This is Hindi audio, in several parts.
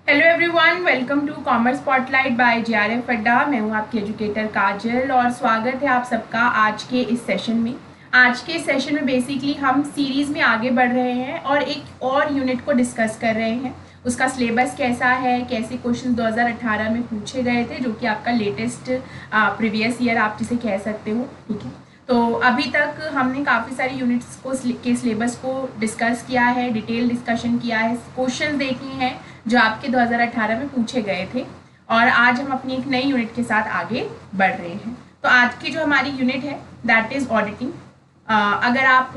Hello everyone, welcome to commerce spotlight by JRF Adda. मैं हूं आपकी एजुकेटर काजल और स्वागत है आप सबका आज के इस सेशन में। आज के सेशन में बेसिकली हम सीरीज़ में आगे बढ़ रहे हैं और एक और यूनिट को डिस्कस कर रहे हैं। उसका सिलेबस कैसा है, कैसे क्वेश्चन 2018 में पूछे गए थे, जो कि आपका लेटेस्ट प्रीवियस ईयर आप जिसे कह सकते हो। ठीक है, तो अभी तक हमने काफ़ी सारी यूनिट्स के सिलेबस को डिस्कस किया है, डिटेल डिस्कशन किया है, क्वेश्चन देखे हैं जो आपके 2018 में पूछे गए थे और आज हम अपनी एक नई यूनिट के साथ आगे बढ़ रहे हैं। तो आज की जो हमारी यूनिट है दैट इज़ ऑडिटिंग। अगर आप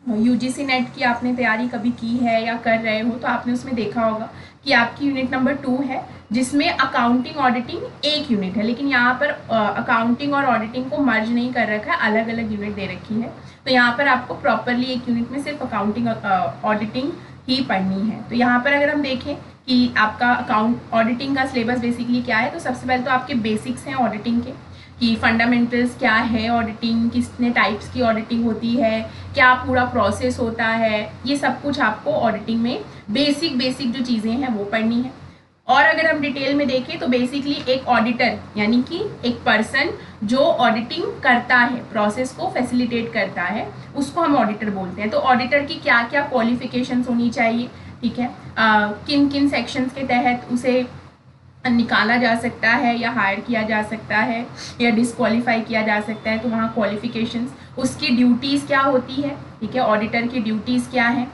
यूजीसी नेट की आपने तैयारी कभी की है या कर रहे हो तो आपने उसमें देखा होगा कि आपकी यूनिट नंबर 2 है, जिसमें अकाउंटिंग ऑडिटिंग एक यूनिट है, लेकिन यहाँ पर अकाउंटिंग और ऑडिटिंग को मर्ज नहीं कर रखा है, अलग अलग यूनिट दे रखी है। तो यहाँ पर आपको प्रॉपरली एक यूनिट में सिर्फ अकाउंटिंग ऑडिटिंग ही पढ़नी है। तो यहाँ पर अगर हम देखें कि आपका अकाउंट ऑडिटिंग का सिलेबस बेसिकली क्या है, तो सबसे पहले तो आपके बेसिक्स हैं ऑडिटिंग के कि फंडामेंटल्स क्या है ऑडिटिंग, कितने टाइप्स की ऑडिटिंग होती है, क्या पूरा प्रोसेस होता है, ये सब कुछ आपको ऑडिटिंग में बेसिक जो चीज़ें हैं वो पढ़नी है। और अगर हम डिटेल में देखें तो बेसिकली एक ऑडिटर यानी कि एक पर्सन जो ऑडिटिंग करता है, प्रोसेस को फैसिलिटेट करता है, उसको हम ऑडिटर बोलते हैं। तो ऑडिटर की क्या क्या क्वालिफिकेशंस होनी चाहिए, ठीक है, किन किन सेक्शंस के तहत उसे निकाला जा सकता है या हायर किया जा सकता है या डिस्क्वालीफाई किया जा सकता है, तो वहाँ क्वालिफिकेशंस, उसकी ड्यूटीज़ क्या होती है, ठीक है, ऑडिटर की ड्यूटीज़ क्या है,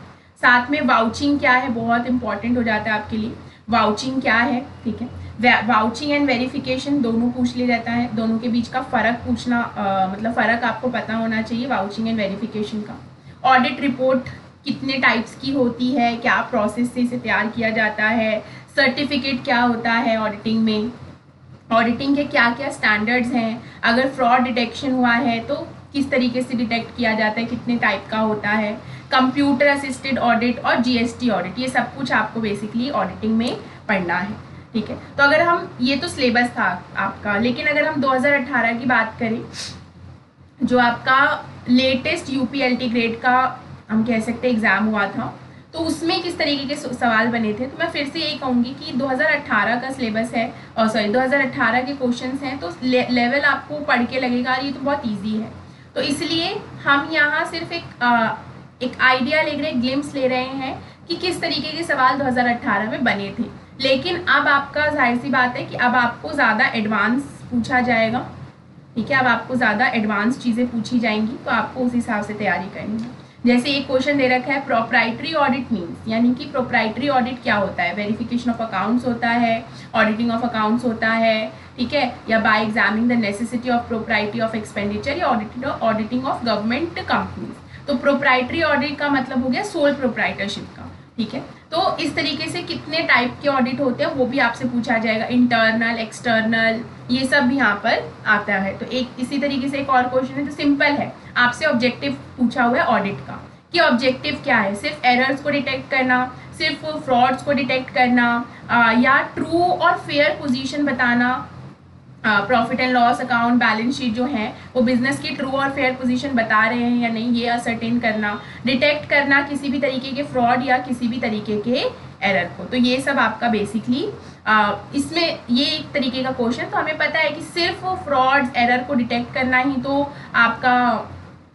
साथ में वाउचिंग क्या है, बहुत इंपॉर्टेंट हो जाता है आपके लिए, वाउचिंग क्या है, ठीक है, वाउचिंग एंड वेरिफिकेशन दोनों पूछ लिया जाता है, दोनों के बीच का फ़र्क पूछना मतलब फ़र्क आपको पता होना चाहिए वाउचिंग एंड वेरिफिकेशन का। ऑडिट रिपोर्ट कितने टाइप्स की होती है, क्या प्रोसेस से इसे तैयार किया जाता है, सर्टिफिकेट क्या होता है ऑडिटिंग में, ऑडिटिंग के क्या क्या स्टैंडर्ड्स हैं, अगर फ्रॉड डिटेक्शन हुआ है तो किस तरीके से डिटेक्ट किया जाता है, कितने टाइप का होता है, कंप्यूटर असिस्टेड ऑडिट और जीएसटी ऑडिट, ये सब कुछ आपको बेसिकली ऑडिटिंग में पढ़ना है। ठीक है, तो अगर हम, ये तो सिलेबस था आपका, लेकिन अगर हम 2018 की बात करें, जो आपका लेटेस्ट यूपीएलटी ग्रेड का हम कह सकते हैं एग्ज़ाम हुआ था, तो उसमें किस तरीके के सवाल बने थे, तो मैं फिर से यही कहूँगी कि 2018 का सिलेबस है और 2018 के क्वेश्चंस हैं, तो लेवल आपको पढ़ के लगेगा ये तो बहुत इजी है। तो इसलिए हम यहाँ सिर्फ एक आइडिया ले रहे हैं, ग्लिम्स ले रहे हैं कि किस तरीके के सवाल 2018 में बने थे। लेकिन अब आपका जाहिर सी बात है कि अब आपको ज़्यादा एडवांस पूछा जाएगा, ठीक है, अब आपको ज़्यादा एडवांस चीज़ें पूछी जाएंगी, तो आपको उस हिसाब से तैयारी करनी है। जैसे एक क्वेश्चन दे रखा है प्रोप्राइटरी ऑडिट मीन्स, यानी कि प्रोप्राइटरी ऑडिट क्या होता है, वेरिफिकेशन ऑफ अकाउंट्स होता है, ऑडिटिंग ऑफ अकाउंट्स होता है, ठीक है, या bye examining the necessity of proprietary of expenditure या ऑडिटिंग ऑफ गवर्नमेंट कंपनीज। तो प्रोप्राइटरी ऑडिट का मतलब हो गया सोल प्रोप्राइटरशिप का, ठीक है। तो इस तरीके से कितने टाइप के ऑडिट होते हैं वो भी आपसे पूछा जाएगा, इंटरनल, एक्सटर्नल, ये सब भी यहाँ पर आता है। तो एक इसी तरीके से एक और क्वेश्चन है जो सिंपल है, आपसे ऑब्जेक्टिव पूछा हुआ है ऑडिट का कि ऑब्जेक्टिव क्या है, सिर्फ एरर्स को डिटेक्ट करना, सिर्फ फ्रॉड्स को डिटेक्ट करना, या ट्रू और फेयर पोजीशन बताना, profit and loss account, balance sheet जो है वो बिजनेस की ट्रू और फेयर पोजीशन बता रहे हैं या नहीं, ये असर्टेन करना, डिटेक्ट करना किसी भी तरीके के फ्रॉड या किसी भी तरीके के एरर को। तो ये सब आपका बेसिकली इसमें ये एक तरीके का क्वेश्चन। तो हमें पता है कि सिर्फ फ्रॉड एरर को डिटेक्ट करना ही तो आपका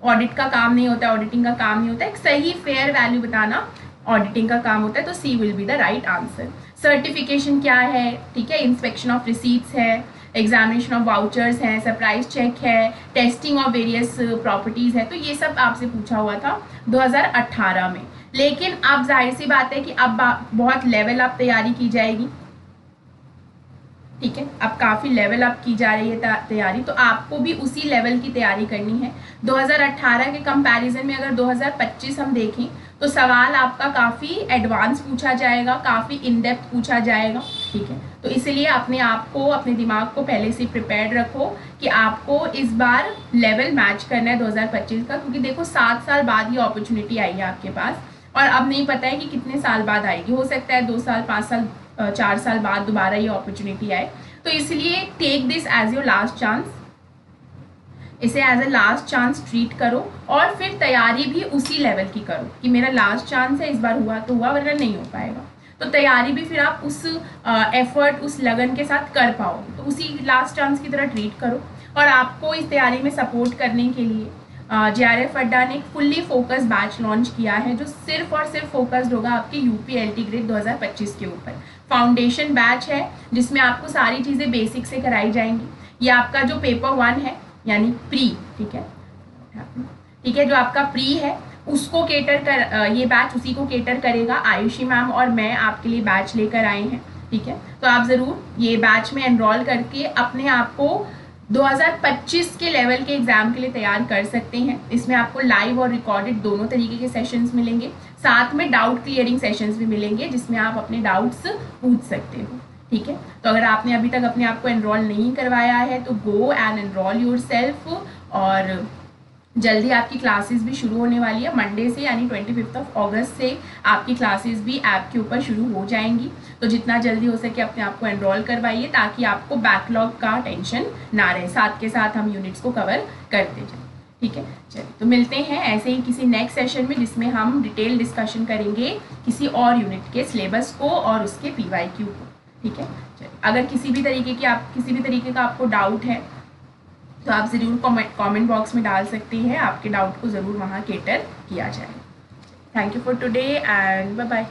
ऑडिट का काम नहीं होता, ऑडिटिंग का काम नहीं होता, एक सही फेयर वैल्यू बताना ऑडिटिंग का काम होता है। तो C will be the right answer. Certification क्या है, ठीक है, इंस्पेक्शन ऑफ रिसीट्स है, एग्जामिनेशन ऑफ वाउचर्स है, सरप्राइज चेक है, टेस्टिंग ऑफ वेरियस प्रॉपर्टीज़ है। तो ये सब आपसे पूछा हुआ था 2018 में। लेकिन अब जाहिर सी बात है कि अब बहुत लेवल अप तैयारी की जाएगी, ठीक है, अब काफ़ी लेवल अप की जा रही है तैयारी, तो आपको भी उसी लेवल की तैयारी करनी है। 2018 के कंपैरिजन में अगर 2025 हम देखें तो सवाल आपका काफ़ी एडवांस पूछा जाएगा, काफ़ी इन डेप्थ पूछा जाएगा, ठीक है। तो इसलिए अपने आप को, अपने दिमाग को पहले से प्रिपेयर्ड रखो कि आपको इस बार लेवल मैच करना है 2025 का, क्योंकि देखो 7 साल बाद ये अपॉर्चुनिटी आई है आपके पास और अब नहीं पता है कि कितने साल बाद आएगी, हो सकता है 2 साल, 5 साल, 4 साल बाद दोबारा ये अपॉर्चुनिटी आए। तो इसलिए take this as your last chance, इसे as a last chance treat करो और फिर तैयारी भी उसी लेवल की करो कि मेरा लास्ट चांस है, इस बार हुआ तो हुआ वरना नहीं हो पाएगा। तो तैयारी भी फिर आप उस एफर्ट, उस लगन के साथ कर पाओगे। तो उसी लास्ट चांस की तरह ट्रीट करो। और आपको इस तैयारी में सपोर्ट करने के लिए JRF अड्डा ने एक फुल्ली फोकस बैच लॉन्च किया है, जो सिर्फ और सिर्फ फोकस्ड होगा आपके यूपी LT ग्रेड 2025 के ऊपर। फाउंडेशन बैच है जिसमें आपको सारी चीज़ें बेसिक से कराई जाएंगी। ये आपका जो पेपर 1 है यानी प्री, ठीक है, जो आपका प्री है उसको केटर कर, ये बैच उसी को केटर करेगा। आयुषी मैम और मैं आपके लिए बैच लेकर आए हैं, ठीक है। तो आप ज़रूर ये बैच में एनरोल करके अपने आप को 2025 के लेवल के एग्जाम के लिए तैयार कर सकते हैं। इसमें आपको लाइव और रिकॉर्डेड दोनों तरीके के सेशंस मिलेंगे, साथ में डाउट क्लियरिंग सेशंस भी मिलेंगे जिसमें आप अपने डाउट्स पूछ सकते हो, ठीक है। तो अगर आपने अभी तक अपने आप को एनरोल नहीं करवाया है तो गो एंड एनरोल योरसेल्फ। और जल्दी आपकी क्लासेस भी शुरू होने वाली है मंडे से, यानी 25 अगस्त से आपकी क्लासेस भी ऐप के ऊपर शुरू हो जाएंगी। तो जितना जल्दी हो सके अपने आप को एनरोल करवाइए ताकि आपको बैकलॉग का टेंशन ना रहे, साथ के साथ हम यूनिट्स को कवर करते जाएं, ठीक है। चलिए, तो मिलते हैं ऐसे ही किसी नेक्स्ट सेशन में जिसमें हम डिटेल डिस्कशन करेंगे किसी और यूनिट के सिलेबस को और उसके PYQ को, ठीक है। चलिए, अगर किसी भी तरीके का आपको डाउट है तो आप ज़रूर कमेंट बॉक्स में डाल सकते हैं। आपके डाउट को ज़रूर वहाँ केटर किया जाए। Thank you for today and bye bye.